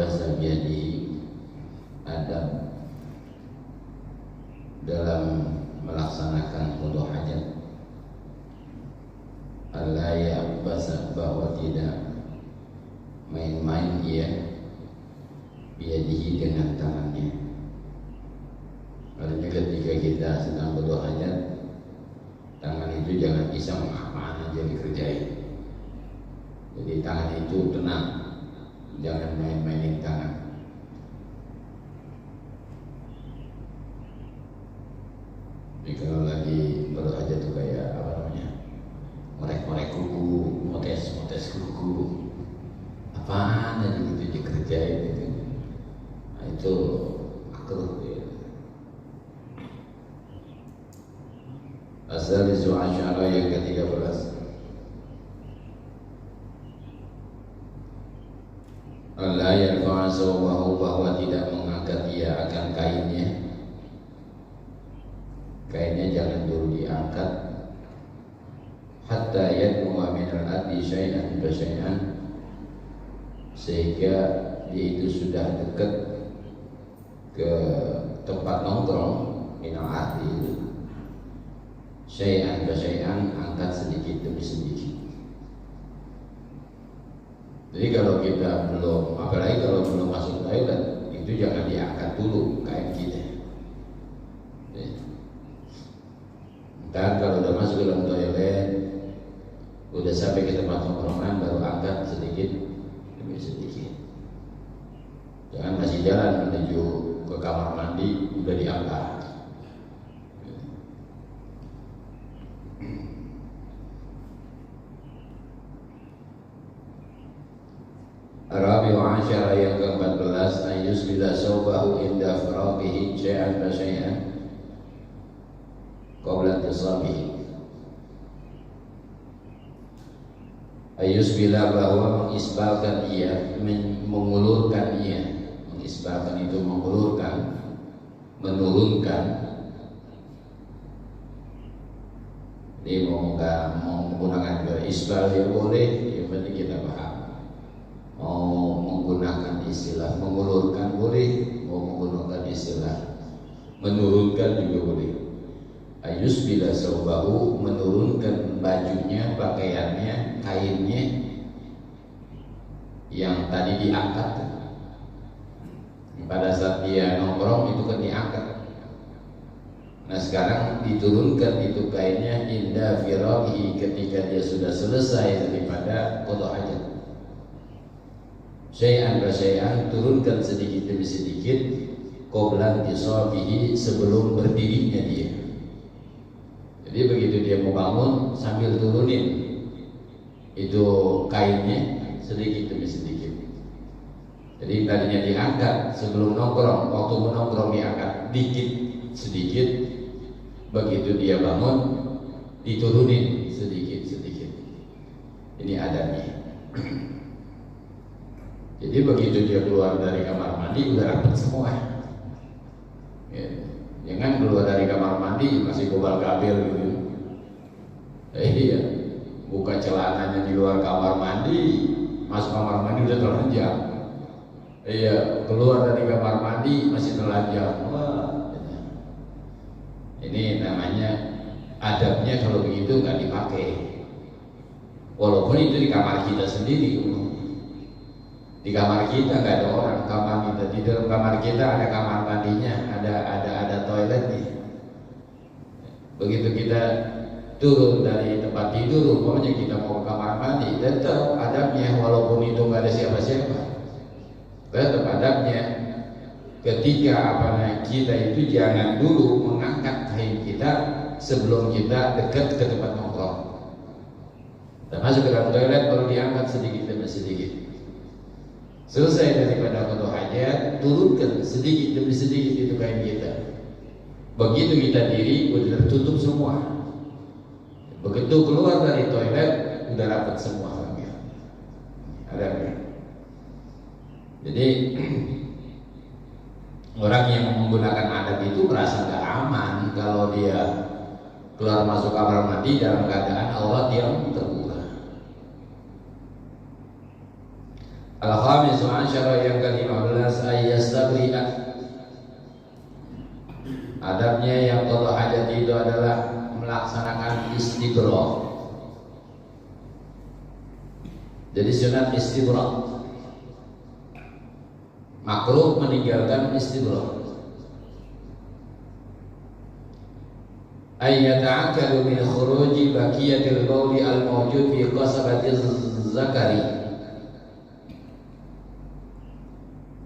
ya'basa biyadihi, adab dalam melaksanakan qada hajat, alla ya'basa, bahwa tidak main-main dia biyadihi, dengan tangannya. Artinya ketika kita sedang qada hajat, tangan itu jangan bisa mana aja dikerjain. Jadi tangan itu tenang, jangan main-mainin tangan. Jadi kalau lagi qada hajat tuh kayak apa namanya, ngorek-ngorek kuku, motes kuku, apaan aja gitu dikerjain gitu. Nah, itu makruh ya. As-salisu asyara, yang ke-13, alla yarfa'a sawbahu, bahwa tidak mengangkat ia akan kainnya. Kainnya jangan dulu diangkat, hatta yadnuwa minal ardi syai'an fa syai'an, sehingga dia itu sudah dekat ke tempat nongkrong, minal ardi syai'an fa syai'an, angkat sedikit demi sedikit. Jadi kalau kita belum, apalagi kalau belum masuk toilet, itu jangan diangkat dulu kain kita. Ntar kalau udah masuk ke dalam toilet, udah sampai ke tempat nongkrongan, baru angkat sedikit demi sedikit. Jangan masih jalan menuju ke kamar mandi udah diangkat. Rabi'u asyara, yang ke-14, ayus bila sawbahu inda faraqihi syai'an fa syai'an qabla tisabihi. Ayus bila, bahwa mengisbalkan ia, mengulurkan ia. Mengisbalkan itu mengulurkan, menurunkan. Ini mau menggunakan isbal ya boleh, yang penting kita paham. Mau menggunakan istilah mengulurkan boleh, mau menggunakan istilah menurunkan juga boleh. Ayus bila sawbahu, menurunkan bajunya, pakaiannya, kainnya yang tadi diangkat. Pada saat dia nongkrong itu kan diangkat. Nah sekarang diturunkan itu kainnya inda firaqihi, ketika dia sudah selesai daripada qada hajat. Syai'an fa syai'an, turunkan sedikit demi sedikit, qabla tisabihi, sebelum berdirinya dia. Jadi begitu dia mau bangun, sambil turunin itu kainnya sedikit demi sedikit. Jadi tadinya diangkat sebelum nongkrong, waktu menongkrong diangkat dikit sedikit, begitu dia bangun diturunin sedikit sedikit. Ini adabnya. Jadi begitu dia keluar dari kamar mandi udah rapat semua. Ya. Jangan keluar dari kamar mandi masih gobal gabil gitu. Iya, buka celananya di luar kamar mandi, masuk kamar mandi udah telanjang. Iya, keluar dari kamar mandi masih telanjang. Wah, ini namanya adabnya kalau begitu nggak dipakai. Walaupun itu di kamar kita sendiri. Di kamar kita nggak ada orang, kamar kita di dalam kamar kita ada kamar mandinya, ada toilet nih. Begitu kita turun dari tempat tidur, pokoknya kita mau ke kamar mandi, tetap adabnya, walaupun itu nggak ada siapa-siapa, tetap adabnya. Ketika kita itu jangan dulu mengangkat kain kita sebelum kita dekat ke tempat nongkrong. Kita masuk ke dalam toilet baru diangkat sedikit demi sedikit. Selesai daripada qada hajat, turunkan sedikit demi sedikit itu kain kita. Begitu kita diri udah tertutup semua. Begitu keluar dari toilet udah rapat semua. Ada ya? Jadi orang yang menggunakan adab itu merasa nggak aman kalau dia keluar masuk kamar mandi dalam keadaan aurat yang terbuka. Al-khamisu asyara yang ke-15 ayyastabri'a. Adabnya yang qada hajat itu adalah melaksanakan istibra. Jadi sunat istibra, makruh meninggalkan istibra. Ayyata'akkadu min khuruji baqiyatil bauli al-mawjud fi qasabatiz zakari.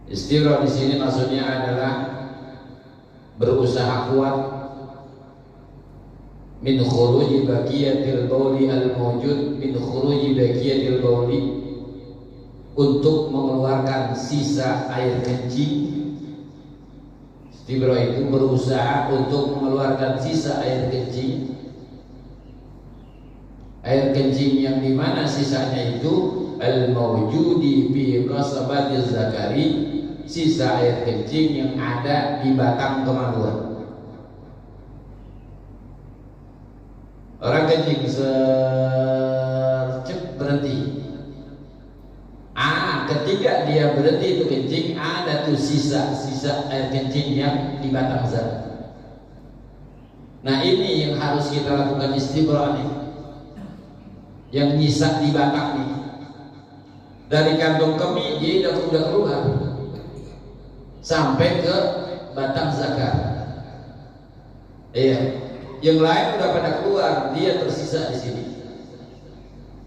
Istibra di sini maksudnya adalah berusaha kuat min khuruji baqiyatil bauli al-mawjud, min khuruji baqiyatil bauli, untuk mengeluarkan sisa air kencing. Istibra itu berusaha untuk mengeluarkan sisa air kencing. Air kencing yang dimana sisanya itu al-mawjudi fi qasabatiz zakari, sisa air kencing yang ada di batang kemaluan. Orang kencing cek berhenti. Ketika dia berhenti itu kencing, ada tuh sisa air kencing yang di batang zat. Nah ini yang harus kita lakukan istibra nih, yang nyisa di batang nih. Dari kantong kemih dia udah keluar sampai ke batang zakar. Iya, yang lain udah pada keluar, dia tersisa di sini.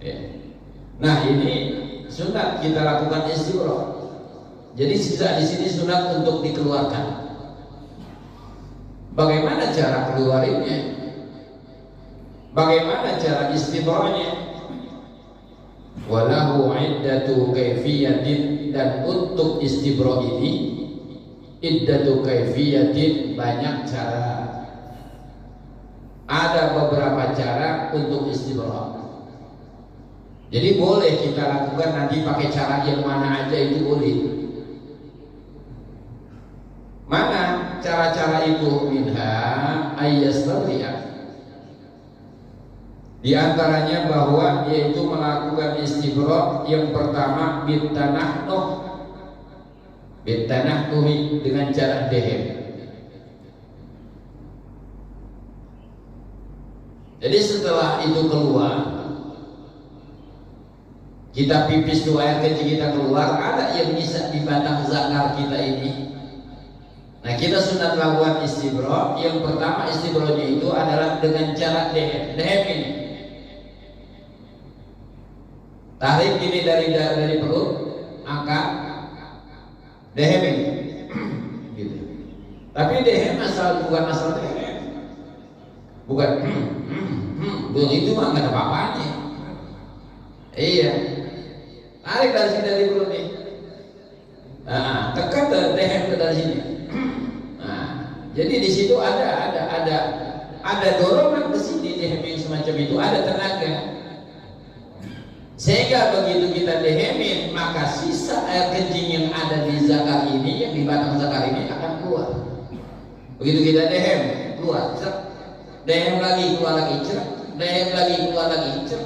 Iya. Nah ini sunat kita lakukan istibra. Jadi sisa di sini sunat untuk dikeluarkan. Bagaimana cara keluarinnya? Bagaimana cara istibranya? Walahu iddatu kaifiyatin, dan untuk istibra ini iddatu kaifiyatin, banyak cara. Ada beberapa cara untuk istibra. Jadi boleh kita lakukan, nanti pakai cara yang mana aja itu boleh. Mana cara-cara itu? Minha ayyastabri'a. Di antaranya bahwa yaitu melakukan istibra yang pertama bitanahnuhi, dengan cara dehem. Jadi setelah itu keluar, kita pipis tuh air kencing kita keluar, ada yang bisa di batang zakar kita ini. Nah kita sunat lakukan istibra. Yang pertama istibranya itu adalah dengan cara dehem. Dehem ini tarik ini dari perut, angkat, dehem ini gitu. Tapi dehem bukan asal dehem, bukan itu mah nggak ada apa-apanya. Iya, tarik dari sini, dari perut nih. Nah, tekan dehem dari sini. Nah, jadi di situ ada dorongan ke sini, dehem yang semacam itu ada tenaga. Sehingga begitu kita dehemin, maka sisa air kencing yang ada di zakar ini, yang di batang zakar ini akan keluar. Begitu kita dehem, keluar, cek. Dehem lagi, keluar lagi, cek. Dehem lagi, keluar lagi, cek.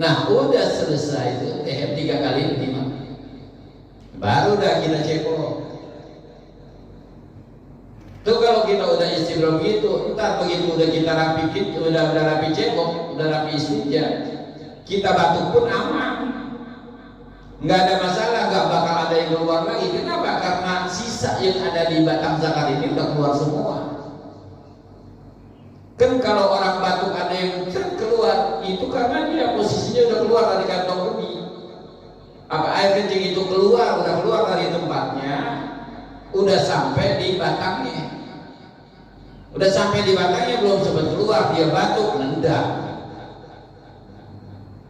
Nah udah selesai itu dehem 3 kali 5, baru dah kita cekok. Tuh kalau kita udah istibra gitu, entar begitu udah kita rapi, udah rapi cekok, udah rapi istinja, kita batuk pun aman, nggak ada masalah, nggak bakal ada yang keluar lagi. Kenapa? Karena sisa yang ada di batang zakar ini udah keluar semua. Kan kalau orang batuk ada yang keluar, itu karena dia posisinya udah keluar dari kantong kemih. Apa air kencing itu keluar, udah keluar dari tempatnya, udah sampai di batangnya. Udah sampai di batangnya belum sempat keluar, dia batuk, nendang.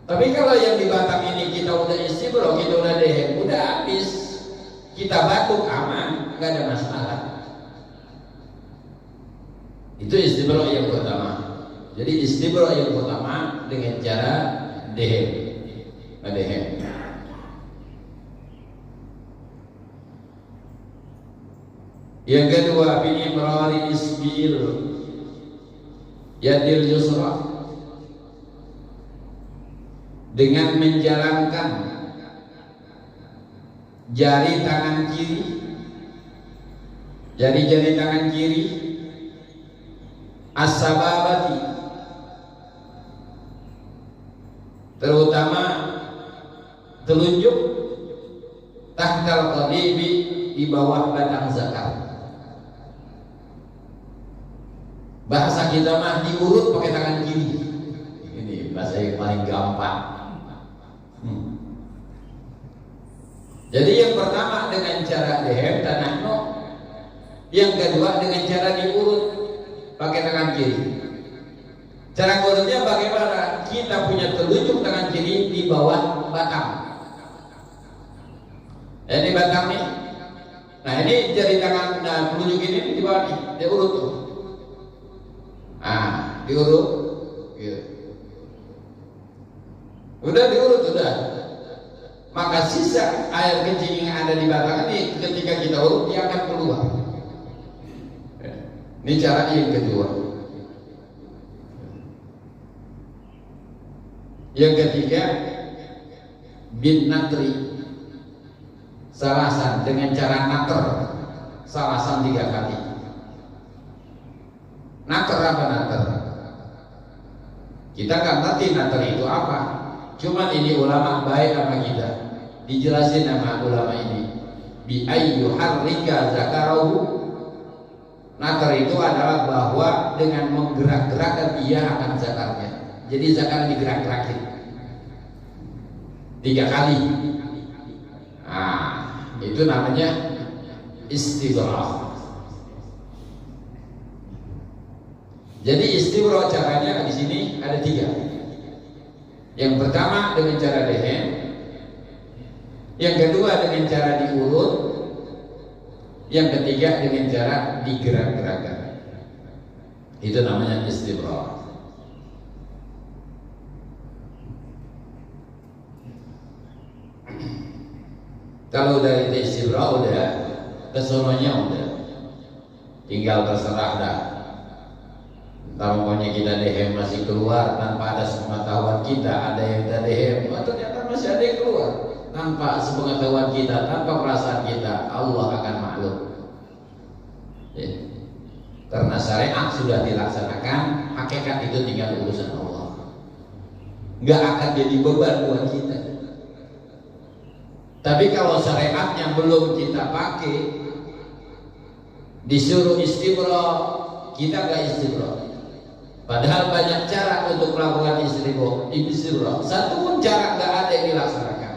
Tapi kalau yang di batang ini kita udah istibra, kita udah dehem, udah habis, kita batuk aman, nggak ada masalah. Itu istibra yang pertama. Jadi istibra yang pertama dengan cara dehem, ngedehem. Yang kedua, bi'imrari isbil yadil yusra, dengan menjalankan jari tangan kiri, jari-jari tangan kiri, as-sababati, terutama telunjuk, tahtal qadibi, di bawah batang zakar. Bahasa kita mah diurut pakai tangan kiri. Ini bahasa yang paling gampang. Jadi yang pertama dengan cara dehem tanah no, yang kedua dengan cara diurut pakai tangan kiri. Cara urutnya bagaimana? Kita punya telunjuk tangan kiri di bawah batang. Ini batang nih. Nah ini jari tangan, nah telunjuk ini di bawah nih, diurut tuh. Ah, diurut, gitu. Udah diurut, udah. Maka sisa air kencing yang ada di batang ini ketika kita urut dia akan keluar. Ini cara yang kedua. Yang ketiga, bin natri, salasan dengan cara naker, salasan 3 kali. Naker apa naker? Kita nggak ngerti naker itu apa. Cuman ini ulama baik sama kita, dijelasin sama ulama ini. Bi ayyu harrika zakarahu. Naker itu adalah bahwa dengan menggerak-gerakkan ia akan zakarnya. Jadi zakar digerak-gerakin 3 kali. Nah, itu namanya istibra. Jadi istibra caranya di sini ada 3. Yang pertama dengan cara dehem, yang kedua dengan cara diurut, yang ketiga dengan cara digerak-gerakkan. Itu namanya istibra. Kalau dari istibra udah kesononya udah, tinggal terserah dah. Entah pokoknya kita dehem masih keluar tanpa ada sepengetahuan kita, ada yang kita dehem, ternyata masih ada yang keluar tanpa sepengetahuan kita, tanpa perasaan kita, Allah akan maklum. Ya. Karena syariat sudah dilaksanakan, hakikat itu tinggal urusan Allah. Nggak akan jadi beban buat kita. Tapi kalau syariatnya belum kita pakai, disuruh istibra, kita nggak istibra. Padahal banyak cara untuk melakukan istibra. Satu pun cara nggak ada yang dilaksanakan.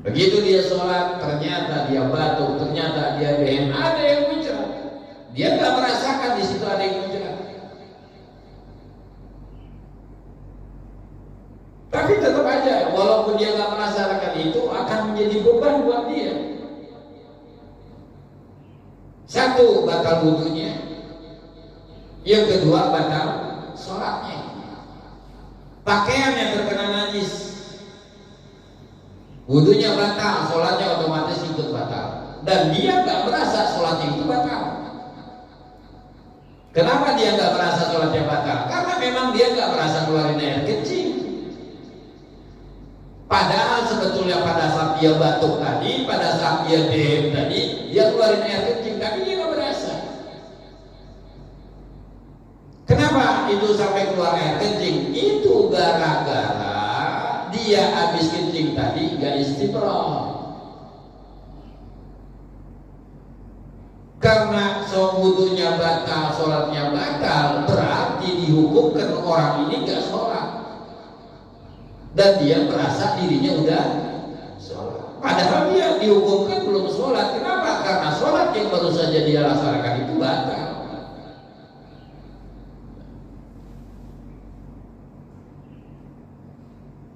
Begitu dia sholat, ternyata dia batuk, ternyata dia dehem, ada yang muncrat. Dia nggak merasakan di situ ada yang muncrat. Tapi tetap aja, walaupun dia nggak merasakan itu, akan menjadi beban buat dia. Satu, batal wudunya. Yang kedua, batal sholatnya. Pakaian yang terkena najis, wudunya batal, sholatnya otomatis ikut batal. Dan dia nggak merasa sholatnya itu batal. Kenapa dia nggak merasa sholatnya batal? Karena memang dia nggak merasa keluarin air kencing. Padahal sebetulnya pada saat dia batuk tadi, pada saat dia dehem tadi, dia keluarin air kencing, tapi dia nggak merasa. Kenapa itu sampai keluar air kencing? Itu gara-gara dia habis kencing tadi nggak istibra. Karena wudunya batal, sholatnya batal, berarti dihukumkan orang ini nggak sholat. Dan dia merasa dirinya udah sholat. Padahal dia dihukumkan belum sholat. Kenapa? Karena sholat yang baru saja dia laksanakan itu batal.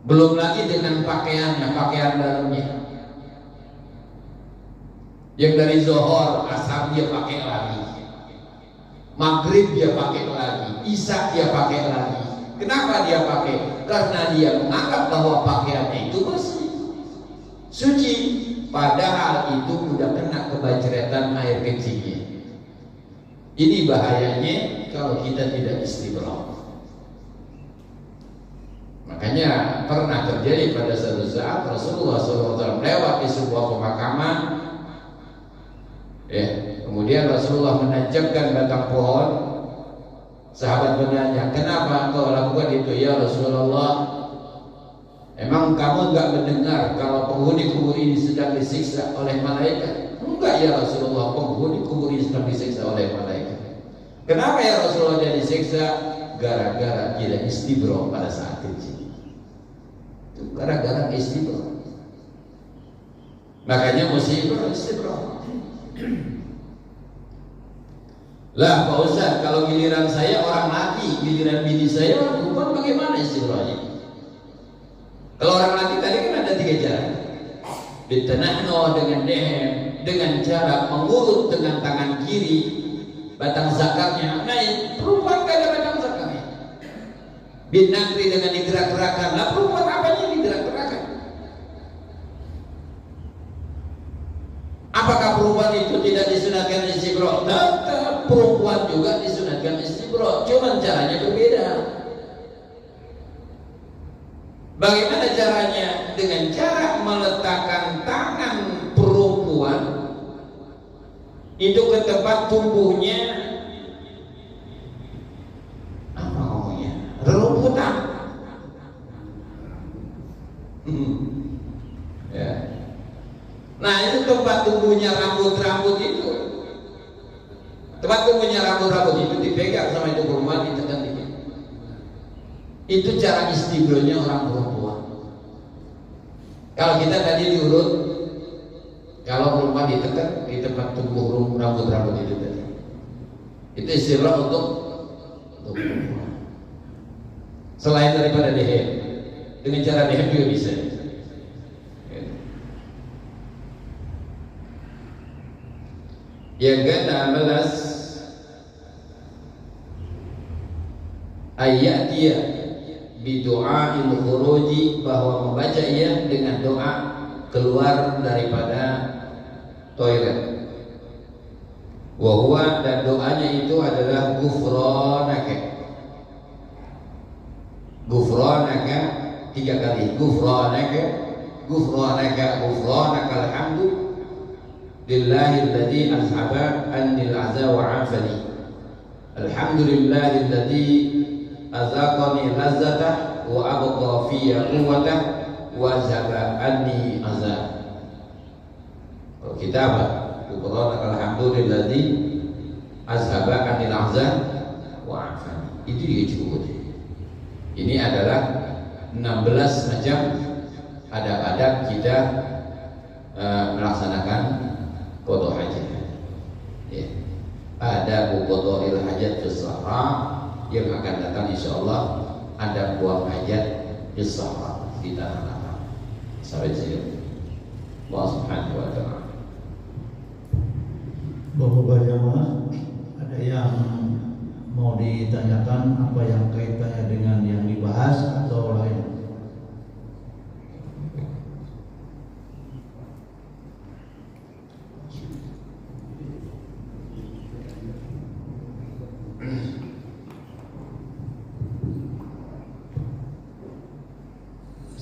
Belum lagi dengan pakaiannya, pakaian dalamnya. Yang dari zuhur, asar dia pakai lagi, maghrib dia pakai lagi, isya dia pakai lagi. Kenapa dia pakai? Karena dia menganggap bahwa pakaiannya itu bersih, suci. Padahal itu udah kena kebajretan air kencingnya. Ini bahayanya kalau kita tidak istibra. Makanya pernah terjadi pada suatu saat Rasulullah SAW lewat di sebuah pemakaman, ya, kemudian Rasulullah menancapkan batang pohon. Sahabat bertanya, kenapa engkau lakukan itu ya Rasulullah? Emang kamu enggak mendengar kalau penghuni kubur ini sedang disiksa oleh malaikat? Enggak ya Rasulullah, penghuni kubur ini sedang disiksa oleh malaikat. Kenapa ya Rasulullah dia disiksa? Gara-gara dia istibro pada saat kecil. Itu gara-gara istibro. Makanya musibah istibro. Lah Pak Ustaz, kalau giliran saya orang laki, giliran bini saya orang perempuan, bagaimana istibronya? Kalau orang laki tadi kan ada 3 cara. Bitanahno dengan dehem, dengan cara mengurut dengan tangan kiri batang zakarnya. Nah, perempuan gak ada batang zakarnya. Binakri dengan digerak-gerakan. Nah, perempuan apanya digerak-gerakan? Apakah perempuan itu tidak disunatkan istibro? Tetap perempuan juga disunatkan istibro, cuman caranya berbeda. Bagaimana caranya? Dengan cara meletakkan tangan perempuan itu ke tempat tumbuhnya apa ngomongnya? Rerumputan. Ya. Nah, itu tempat tumbuhnya rambut-rambut itu. Tempat tumbuhnya rambut-rambut itu dipegang sama itu perempuan, ditekan dikit. Itu cara istibronya orang perempuan. Kalau kita tadi diurut, kalau perempuan ditekan di tempat tumbuh rambut-rambut itu tadi, itu istibro untuk perempuan. Selain daripada dehem, dengan cara dehem juga bisa. Yang ke-16 ayat dia bidu'ail khuruji, bahwa membaca ia dengan doa keluar daripada toilet. Wa huwa, dan doanya itu adalah gufranaka. Gufranaka 3 kali. Gufranaka, gufranaka, gufranaka alhamdu lillahilladzi azhaba anil azza wa afani. Alhamdulillahilladzi azaqani lazzatah wa abqa fiyya quwwatah wa azhaba anni azab. Kalau kita apa? Subhanakal hamdulilladzi azhaba anil azab wa afani. Itu dia cukup. Ini adalah 16 macam adab-adab kita melaksanakan qada hajat. Ya. Ada qada'il hajat fi sahra, yang akan datang insyaallah ada buang hajat di sahra, di tanah lapang. Sampai sini. Allah Subhanahu wa taala. Bapak jamaah, ada yang mau ditanyakan apa yang kaitannya dengan yang dibahas atau lain?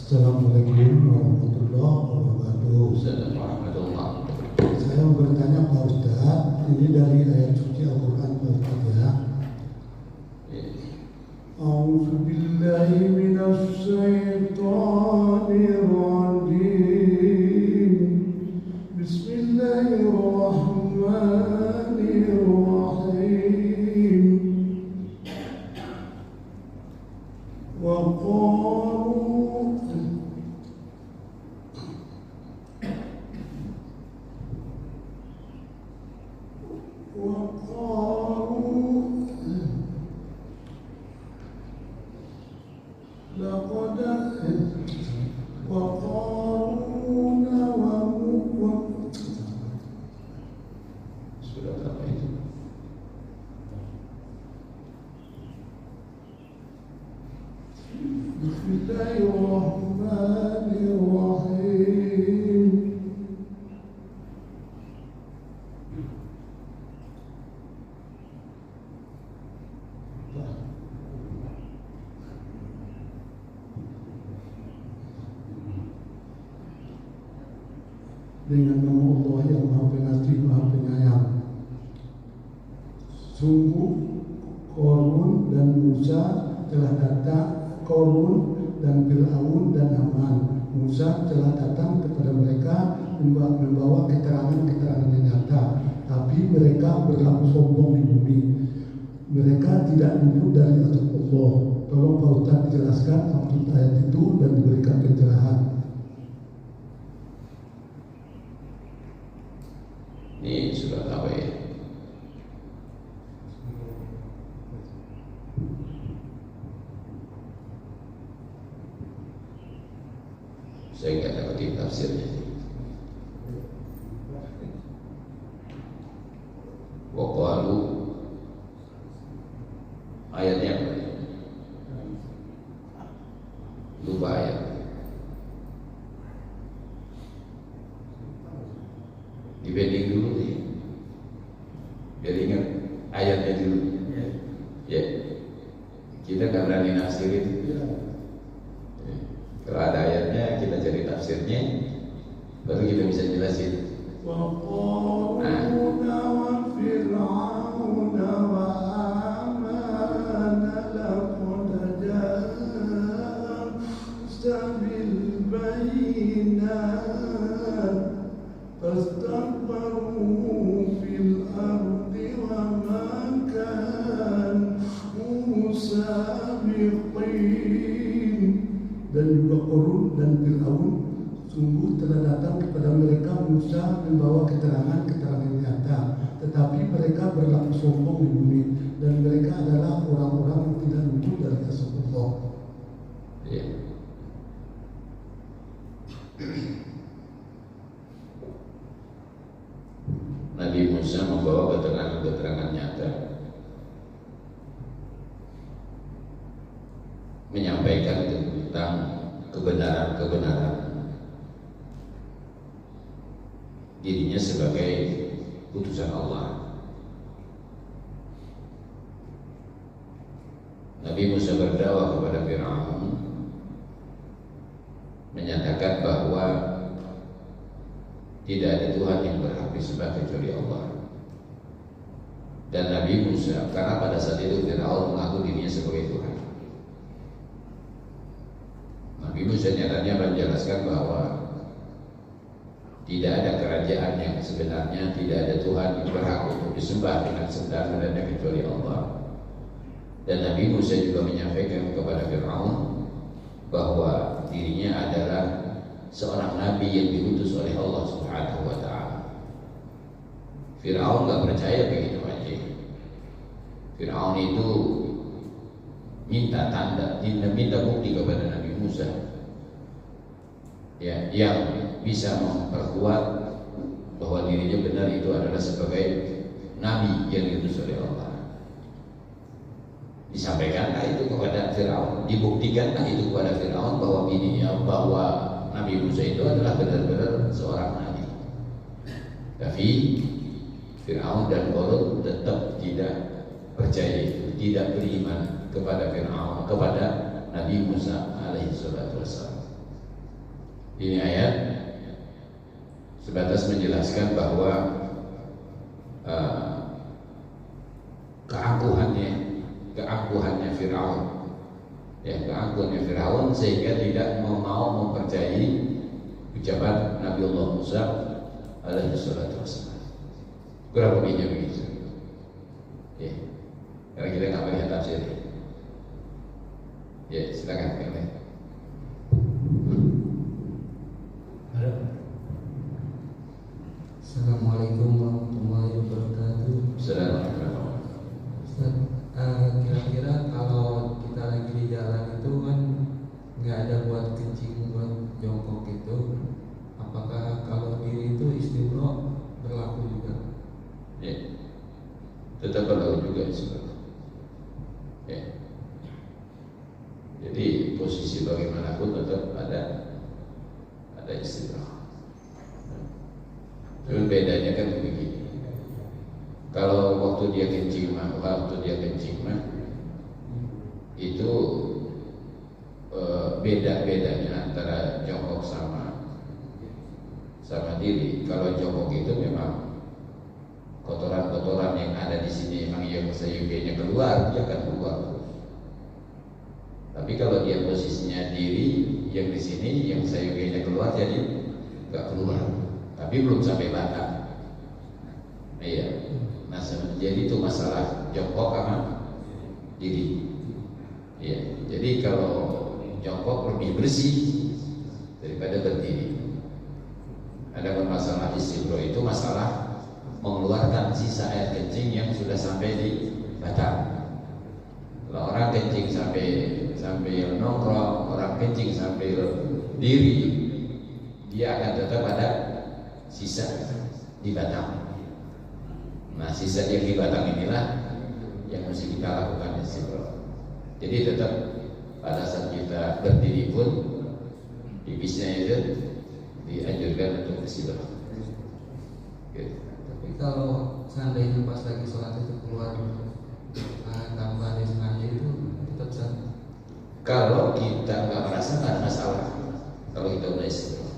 Assalamualaikum warahmatullahi wabarakatuh. Assalamualaikum warahmatullahi wabarakatuh. Saya mau bertanya Pak Ustaz, ini dari ayat suci Al-Quran Pak Ustaz ya. A'udzu billahi minasy syaithanir rajim. Bismillahirrahmanirrahim. Wa Sudah berapa itu? Bismillahirrahmanirrahim. dengan nama Allah yang Maha Pengasih Maha Penyayang. Sungguh Qarun dan Musa telah datang, Qarun dan Fir'aun dan Haman. Musa telah datang kepada mereka membawa keterangan-keterangan yang nyata, tapi mereka berlaku sombong di bumi. Mereka tidak luput dari azab Allah. Tolong Pak Ustaz dijelaskan maksud ayat itu dan diberikan pencerahan. Ini surat apa ya? Saya nggak dapetin tafsirnya. Waqalu ayatnya apa? Lupa ayat. Dibanding dulu nih, biar ingat ayatnya dulu. Ya, kita nggak berani nafsirin. Kalau ada ayatnya kita cari tafsirnya, baru kita bisa jelasin. Dan juga Qarun dan Fir'aun, sungguh telah datang kepada mereka Musa membawa keterangan-keterangan nyata, tetapi mereka berlaku sombong di bumi, dan mereka adalah orang-orang yang tidak luput dari azab Allah. Ya. Nabi Musa membawa keterangan-keterangan nyata, menyampaikan tentang kebenaran-kebenaran dirinya sebagai utusan Allah. Nabi Musa berdakwah kepada Fir'aun, menyatakan bahwa tidak ada Tuhan yang berhak disembah kecuali Allah. Dan Nabi Musa, karena pada saat itu Fir'aun mengaku dirinya sebagai Tuhan, Nabi Musa nyatanya menjelaskan bahwa tidak ada kerajaan yang sebenarnya, tidak ada Tuhan yang berhak untuk disembah dengan sebenar-benarnya kecuali Allah. Dan Nabi Musa juga menyampaikan kepada Fir'aun bahwa dirinya adalah seorang nabi yang diutus oleh Allah Subhanahu wa Ta'ala. Fir'aun gak percaya begitu aja. Fir'aun itu minta tanda, minta bukti kepada Nabi Musa, ya, yang bisa memperkuat bahwa dirinya benar itu adalah sebagai nabi yang diutus oleh Allah. Disampaikanlah itu kepada Fir'aun, dibuktikanlah itu kepada Fir'aun bahwa dirinya, bahwa Nabi Musa itu adalah benar-benar seorang nabi. Tapi Fir'aun dan Qarun tetap tidak percaya itu, tidak beriman kepada Fir'aun, kepada Nabi Musa alaihi salatu wassalam. Ini ayat sebatas menjelaskan bahwa keangkuhannya Fir'aun, ya, keangkuhannya Fir'aun sehingga tidak mau mempercayai ucapan Nabi Allah Musa alaihi salatu wassalam. Kurang lebihnya begitu. Ya, karena kita nggak melihat tafsir. Ya, silakan kalian. Assalamualaikum warahmatullahi wabarakatuh. Assalamualaikum. Ustaz, kira-kira kalau kita lagi di jalan itu kan nggak ada buat kencing, buat jongkok itu, apakah kalau diri itu istibra berlaku juga? Ya, tetap berlaku juga sebenarnya. Ya. Jadi posisi bagaimanapun tetap ada istibra. Cuma bedanya kan begini. Kalau waktu dia kencing mah itu beda-bedanya antara jongkok sama diri. Kalau jongkok itu memang kotoran-kotoran yang ada di sini memang yang sayup-nya keluar, dia akan keluar. Tapi kalau dia posisinya diri, yang di sini yang sayup-nya keluar jadi nggak keluar. Tapi belum sampai batang. Iya. Nah, jadi itu masalah jongkok sama diri. Iya. Jadi kalau jongkok lebih bersih daripada berdiri. Ada masalah istibro itu masalah mengeluarkan sisa air kencing yang sudah sampai di batang. Kalau orang kencing sampai nongkrong, orang kencing sampai diri, dia akan tetap ada sisa di batang. Nah, sisa yang di batang inilah yang mesti kita lakukan istibro. Jadi tetap pada saat kita berdiri pun pipisnya itu dianjurkan untuk istibro. Tapi kalau seandainya pas lagi sholat itu keluar tanpa disengaja itu tetap sah. Kalau kita nggak merasa nggak ada masalah. Kalau kita udah istibro,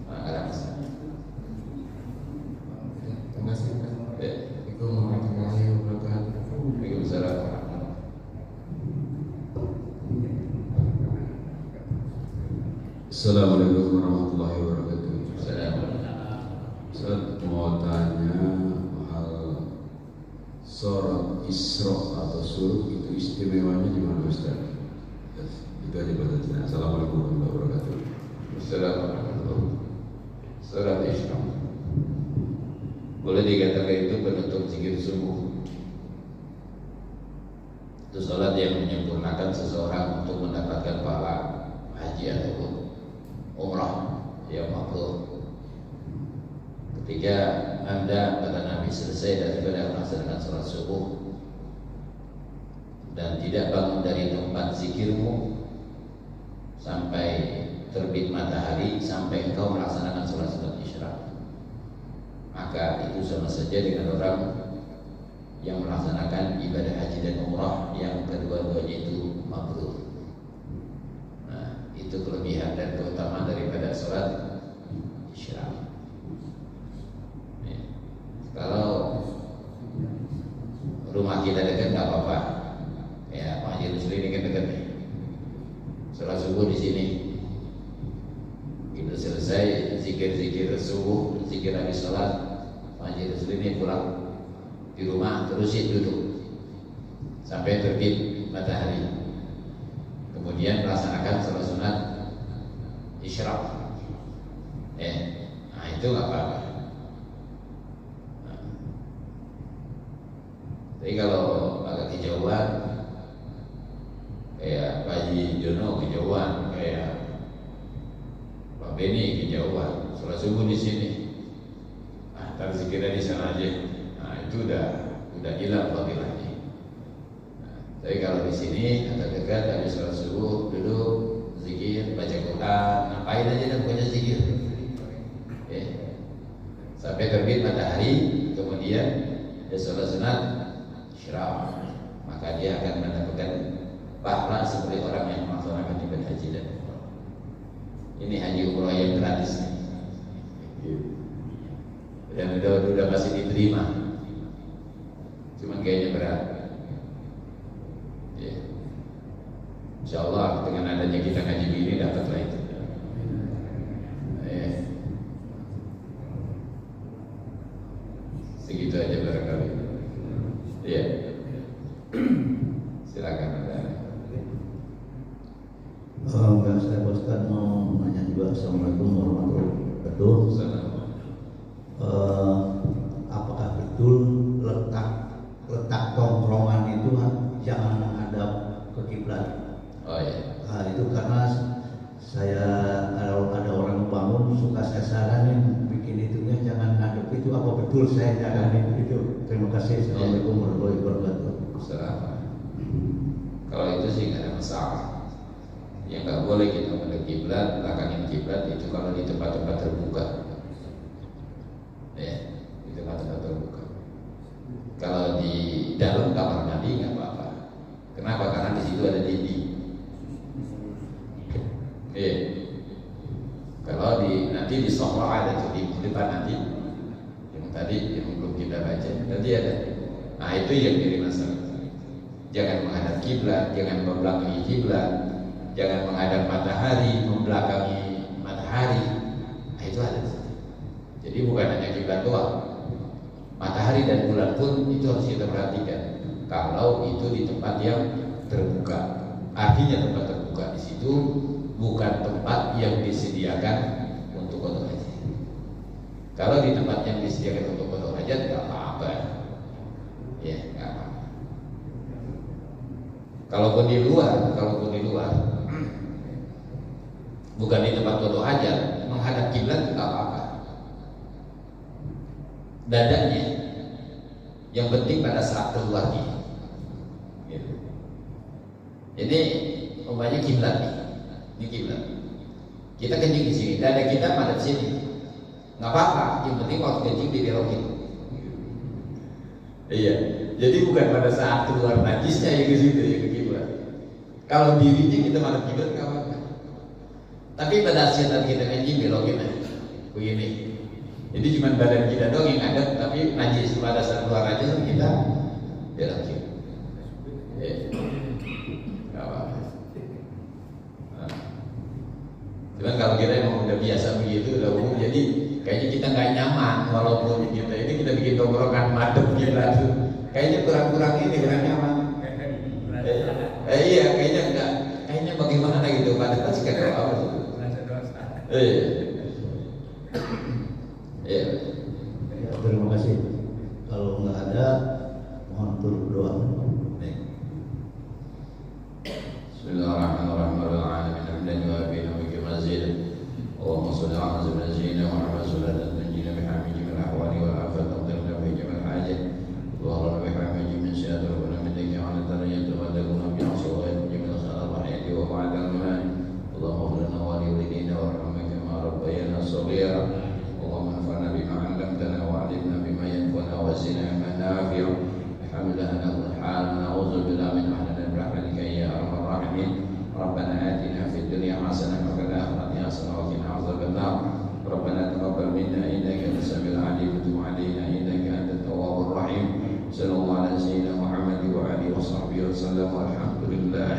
nggak ada masalah. Terima kasih. Assalamualaikum warahmatullahi wabarakatuh. Waalaikumsalam. Assalamualaikum warahmatullahi wabarakatuh. Saya mau tanya hal sholat Isra atau Syuruk itu istimewanya di mana Ustaz? Itu aja pertanyaan. Assalamualaikum warahmatullahi wabarakatuh. Assalamualaikum. Sholat Isra boleh dikatakan itu penutup zikir subuh. Itu sholat yang menyempurnakan seseorang untuk mendapatkan pahala haji ataupun umrah yang mabrur. Ketika Anda kata Nabi selesai daripada melaksanakan sholat subuh dan tidak bangun dari tempat zikirmu sampai terbit matahari, sampai engkau melaksanakan sholat isyraq, maka itu sama saja dengan orang yang melaksanakan ibadah haji dan umrah yang kedua-duanya itu mabrur. Nah, itu kelebihan dan keutamaan daripada sholat isyraq. Ya. Kalau rumah kita dekat nggak apa-apa, ya Pak Haji Rusli ini kan dekat nih. Sholat subuh di sini, kita selesai zikir-zikir subuh, zikir habis sholat, Pak Haji Rusli ini pulang di rumah, terusin duduk sampai terbit matahari, kemudian melaksanakan sholat sunat isyraq. Nah itu nggak apa-apa. Nah, tapi kalau agak kejauhan, kayak Pak Haji Jono kejauhan, kayak Pak Beni kejauhan, sholat subuh di sini, ntar zikirnya di sana aja. Itu udah hilang fadilahnya. Nah, tapi kalau di sini atau dekat habis sholat subuh duduk zikir, baca Quran, ngapain aja dan punya zikir. Sampai terbit matahari, kemudian dia sholat sunat isyraq, maka dia akan mendapatkan pahala seperti orang yang melaksanakan ibadah haji dan umrah. Ini haji umrah yang gratis dan udah pasti diterima. Cuman kayaknya berat. Ya. Insya Allah dengan adanya kita ngaji begini dapatlah itu. Ya. Segitu aja barangkali. Ya. Silakan Anda. Enggak, saya Ustaz mau nanya juga. Assalamualaikum warahmatullahi wabarakatuh. Apakah betul letak tongkrongan itu jangan menghadap ke kiblat? Oh ya. Nah, itu karena saya kalau ada orang bangun suka saya saranin bikin itunya jangan ngadep itu. Apa betul saya jalanin itu? Terima kasih. Assalamualaikum warahmatullahi wabarakatuh. Assalamualaikum. Kalau itu sih nggak ada masalah. Yang nggak boleh kita menghadap kiblat, belakangin kiblat itu kalau di tempat-tempat terbuka. Ya, di tempat-tempat terbuka. Kalau di dalam kamar mandi nggak apa-apa. Kenapa? Karena di situ ada dinding. Kalau nanti di sofa ada kita baca. Nanti ada. Nah itu yang jadi masalah. Jangan menghadap kiblat, jangan membelakangi kiblat, jangan menghadap matahari, membelakangi matahari. Nah itu ada. Jadi bukan hanya kiblat doang. Matahari dan bulan pun itu harus kita perhatikan. Kalau itu di tempat yang terbuka, artinya tempat terbuka di situ bukan tempat yang disediakan untuk qada hajat. Kalau di tempat yang disediakan untuk qada hajat nggak apa-apa, ya nggak apa-apa. Kalaupun di luar, bukan di tempat qada hajat, menghadap kiblat nggak apa-apa. Dadanya, yang penting pada saat keluar gitu. Ini umpamanya kiblat nih. Ini kiblat. Kita kencing di sini, dada kita pada sini, nggak apa-apa. Yang penting waktu kencing dibelokin. Iya. Jadi bukan pada saat keluar najisnya yang ke situ yang ke kiblat. Kalau dirinya kita pada kiblat nggak apa-apa. Tapi pada saat kita kencing belokin aja. Begini. Jadi cuma badan kita doang yang ada, tapi najis pada saat keluar najis kita belokin. Nggak apa-apa. Cuman kalau kita emang udah biasa begitu, udah umum, jadi kayaknya kita nggak nyaman walaupun kita bikin tongkrongan madep kita tuh, kayaknya kurang nyaman. Iya, kayaknya enggak, kayaknya bagaimana gitu, padahal sih kan apa sih? Iya. Terima kasih. Kalau nggak ada, mohon turut doa. Bismillahirrahmanirrahim. اللهم صل على سيدنا محمد صلاة تنجينا بها من جميع الأحوال والآفات وتغفر في جميع الحاجات وظهر بحمد من شاء ربنا من ذكر على الدرجة وتكون بعصوات جميع الصالحات وبعد المال اللهم اغفر لنا ولوالدينا وارحمنا كما ربيانا صغيرا اللهم انفعنا بما علمتنا وعلمنا بما ينفعنا وزدنا علما نافعا الحمد لله على كل حال نعوذ بالله من أهل برحمتك يا أرحم الراحمين ربنا آتنا في الدنيا حسنة وفي الآخرة حسنة وقنا عذاب النار ربنا تقبل منا إنك أنت السميع العليم وتب علينا إنك أنت التواب الرحيم صلى الله على سيدنا محمد وآله وصحبه وسلم والحمد لله